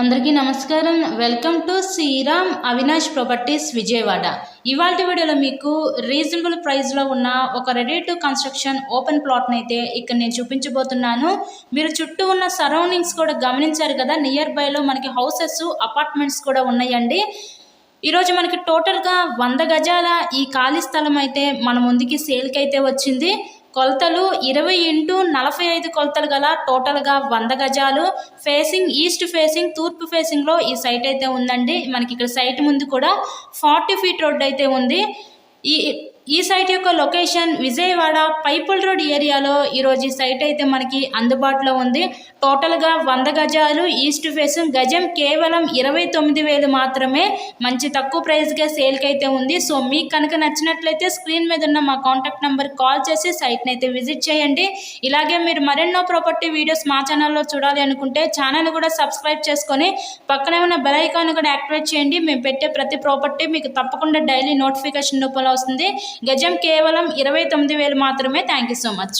అందరికీ నమస్కారం. Welcome to Sriram Avinash properties Vijayawada. ఇవాల్టి వీడియోలో మీకు రీజనబుల్ ప్రైస్లో ఉన్న ఒక రెడీ టు కన్స్ట్రక్షన్ ఓపెన్ ప్లాట్ని అయితే ఇక్కడ నేను చూపించబోతున్నాను. మీరు చుట్టూ ఉన్న సరౌండింగ్స్ కూడా గమనించారు కదా, నియర్ బైలో మనకి హౌసెస్ అపార్ట్మెంట్స్ కూడా ఉన్నాయండి. ఈరోజు మనకి టోటల్గా 100 గజాల ఈ ఖాళీ స్థలం అయితే మన ముందుకి సేల్కి అయితే వచ్చింది. కొలతలు 20x45 కొలతలు గల టోటల్గా 100 గజాలు. ఫేసింగ్ ఈస్ట్ ఫేసింగ్ తూర్పు ఫేసింగ్లో ఈ సైట్ అయితే ఉందండి. మనకి ఇక్కడ సైట్ ముందు కూడా 40 ఫీట్ రోడ్ అయితే ఉంది. ఈ సైట్ యొక్క లొకేషన్ విజయవాడ పైపుల్ రోడ్ ఏరియాలో ఈరోజు ఈ సైట్ అయితే మనకి అందుబాటులో ఉంది. టోటల్గా 100 గజాలు ఈస్ట్ ఫేసింగ్, గజం కేవలం 29,000 మాత్రమే. మంచి తక్కువ ప్రైస్గా సేల్కి అయితే ఉంది. సో మీకు కనుక నచ్చినట్లయితే స్క్రీన్ మీద ఉన్న మా కాంటాక్ట్ నెంబర్ కాల్ చేసి సైట్ని అయితే విజిట్ చేయండి. ఇలాగే మీరు మరెన్నో ప్రాపర్టీ వీడియోస్ మా ఛానల్లో చూడాలి అనుకుంటే ఛానల్ కూడా సబ్స్క్రైబ్ చేసుకొని పక్కనే ఉన్న బెల్ ఐకాన్ కూడా యాక్టివేట్ చేయండి. మేము పెట్టే ప్రతి ప్రాపర్టీ మీకు తప్పకుండా డైలీ నోటిఫికేషన్ రూపంలో వస్తుంది. గజం కేవలం 29,000 మాత్రమే. Thank you so much.